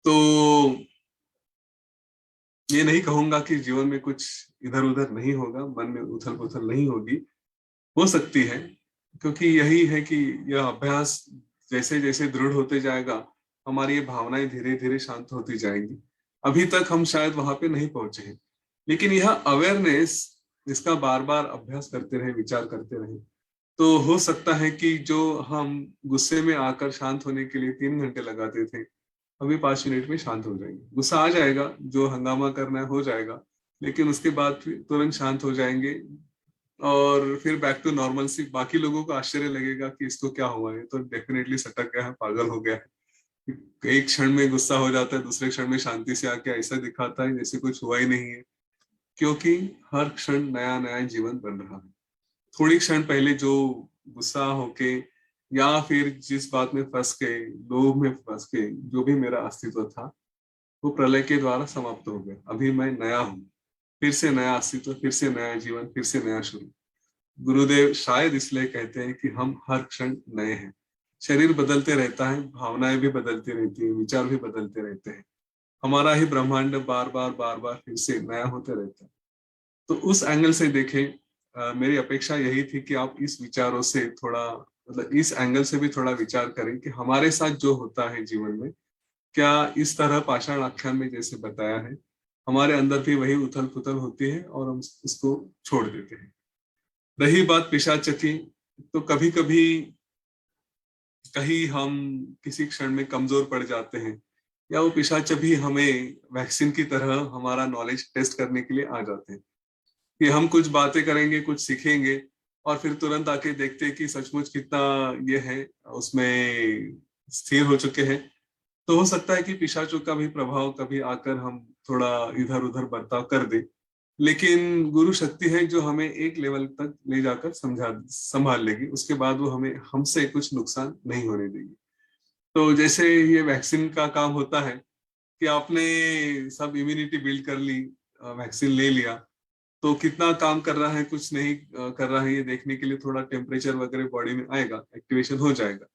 तो ये नहीं कहूंगा कि जीवन में कुछ इधर उधर नहीं होगा, मन में उथल पुथल नहीं होगी, हो सकती है, क्योंकि यही है कि यह अभ्यास जैसे जैसे दृढ़ होते जाएगा, हमारी ये भावनाएं धीरे धीरे शांत होती जाएंगी। अभी तक हम शायद वहां पे नहीं पहुंचे हैं, लेकिन यह अवेयरनेस, इसका बार बार अभ्यास करते रहे, विचार करते रहे, तो हो सकता है कि जो हम गुस्से में आकर शांत होने के लिए 3 घंटे लगाते थे, अभी 5 मिनट में शांत हो जाएंगे। गुस्सा आ जाएगा, जो हंगामा करना है हो जाएगा, लेकिन उसके बाद फिर तुरंत शांत हो जाएंगे और फिर बैक टू नॉर्मल सी। बाकी लोगों को आश्चर्य लगेगा कि इसको क्या हुआ है, तो डेफिनेटली सटक गया है, पागल हो गया है। एक क्षण में गुस्सा हो जाता है, दूसरे क्षण में शांति से आके ऐसा दिखाता है जैसे कुछ हुआ ही नहीं है, क्योंकि हर क्षण नया नया जीवन बन रहा है। थोड़ी क्षण पहले जो गुस्सा होके या फिर जिस बात में फंस के, लोभ में फंस के जो भी मेरा अस्तित्व था, वो प्रलय के द्वारा समाप्त हो गया। अभी मैं नया हूँ, फिर से नया अस्तित्व, फिर से नया जीवन, फिर से नया शुरू। गुरुदेव शायद इसलिए कहते हैं कि हम हर क्षण नए हैं। शरीर बदलते रहता है, भावनाएं भी बदलती रहती है, विचार भी बदलते रहते हैं, हमारा ही ब्रह्मांड बार बार फिर से नया होते रहता है। तो उस एंगल से देखें, मेरी अपेक्षा यही थी कि आप इस विचारों से थोड़ा, मतलब इस एंगल से भी थोड़ा विचार करें कि हमारे साथ जो होता है जीवन में, क्या इस तरह पाषाण आख्यान में जैसे बताया है, हमारे अंदर भी वही उथल पुथल होती है और हम उसको छोड़ देते हैं। रही बात पिशाच की, तो कभी कभी कहीं हम किसी क्षण में कमजोर पड़ जाते हैं, या वो पिशाच भी हमें वैक्सीन की तरह हमारा नॉलेज टेस्ट करने के लिए आ जाते हैं कि हम कुछ बातें करेंगे, कुछ सीखेंगे और फिर तुरंत आके देखते हैं कि सचमुच कितना ये है, उसमें स्थिर हो चुके हैं। तो हो सकता है कि पिशाचों का भी प्रभाव कभी आकर हम थोड़ा इधर उधर बर्ताव कर दे, लेकिन गुरु शक्ति है जो हमें एक लेवल तक ले जाकर संभाल लेगी, उसके बाद वो हमें हमसे कुछ नुकसान नहीं होने देगी। तो जैसे ये वैक्सीन का काम होता है कि आपने सब इम्यूनिटी बिल्ड कर ली, वैक्सीन ले लिया, तो कितना काम कर रहा है कुछ नहीं कर रहा है ये देखने के लिए थोड़ा टेम्परेचर वगैरह बॉडी में आएगा, एक्टिवेशन हो जाएगा।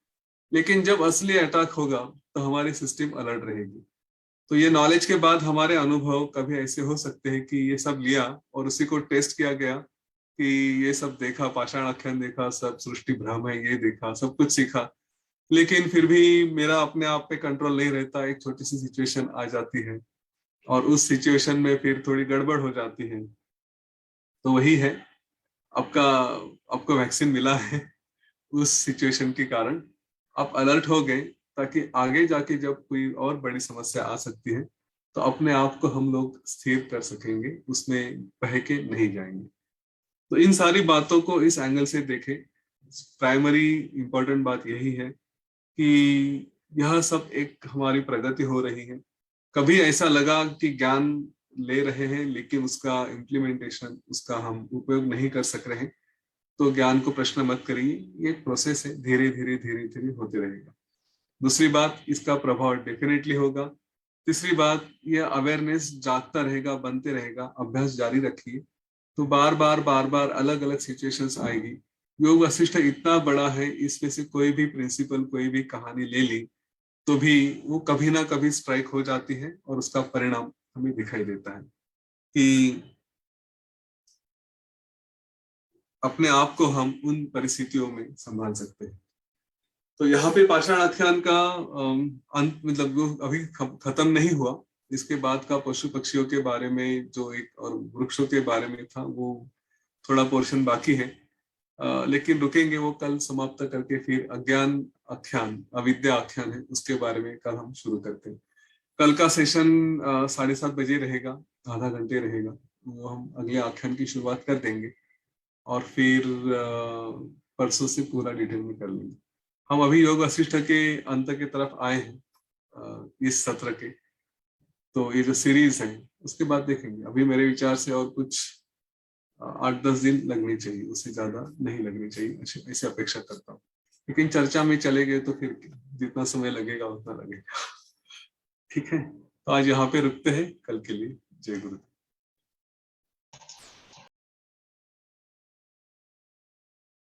लेकिन जब असली अटैक होगा तो हमारी सिस्टम अलर्ट रहेगी। तो ये नॉलेज के बाद हमारे अनुभव कभी ऐसे हो सकते हैं कि ये सब लिया और उसी को टेस्ट किया गया कि ये सब देखा, पाषाण आख्यान देखा, सब सृष्टि भ्रम है ये देखा, सब कुछ सीखा, लेकिन फिर भी मेरा अपने आप पे कंट्रोल नहीं रहता, एक छोटी सी सिचुएशन आ जाती है और उस सिचुएशन में फिर थोड़ी गड़बड़ हो जाती है। तो वही है, आपको वैक्सीन मिला है उस सिचुएशन के कारण आप अलर्ट हो गए, ताकि आगे जाके जब कोई और बड़ी समस्या आ सकती है तो अपने आप को हम लोग स्थिर कर सकेंगे, उसमें बह के नहीं जाएंगे। तो इन सारी बातों को इस एंगल से देखें। प्राइमरी इंपॉर्टेंट बात यही है कि यह सब एक हमारी प्रगति हो रही है। कभी ऐसा लगा कि ज्ञान ले रहे हैं लेकिन उसका इम्प्लीमेंटेशन, उसका हम उपयोग नहीं कर सक रहे हैं, तो ज्ञान को प्रश्न मत करिए, ये एक प्रोसेस है, धीरे धीरे धीरे धीरे होते रहेगा। दूसरी बात, इसका प्रभाव डेफिनेटली होगा। तीसरी बात, ये अवेयरनेस जागता रहेगा, बनते रहेगा, अभ्यास जारी रखिए, तो बार बार अलग अलग सिचुएशंस आएगी। योग वशिष्ठ इतना बड़ा है, इसमें से कोई भी प्रिंसिपल, कोई भी कहानी ले ली तो भी वो कभी ना कभी स्ट्राइक हो जाती है और उसका परिणाम हमें दिखाई देता है कि अपने आप को हम उन परिस्थितियों में संभाल सकते हैं। तो यहाँ पे पाषाण आख्यान का अंत मतलब वो अभी खत्म नहीं हुआ। इसके बाद का पशु पक्षियों के बारे में जो एक और वृक्षों के बारे में था, वो थोड़ा पोर्शन बाकी है, लेकिन रुकेंगे, वो कल समाप्त करके फिर अज्ञान आख्यान, अविद्या आख्यान है, उसके बारे में कल हम शुरू करते हैं। कल का सेशन 7:30 बजे रहेगा, आधा घंटे रहेगा, वो हम अगले आख्यान की शुरुआत कर देंगे और फिर परसों से पूरा डिटेल में कर लेंगे। हम अभी योग वशिष्ठ के अंत के तरफ आए हैं इस सत्र के, तो ये जो सीरीज है उसके बाद देखेंगे। अभी मेरे विचार से और कुछ 8-10 दिन लगने चाहिए, उससे ज्यादा नहीं लगने चाहिए, ऐसे अपेक्षा करता हूँ। लेकिन चर्चा में चले गए तो फिर जितना समय लगेगा उतना लगेगा। ठीक है, तो आज यहाँ पे रुकते हैं, कल के लिए जय गुरु।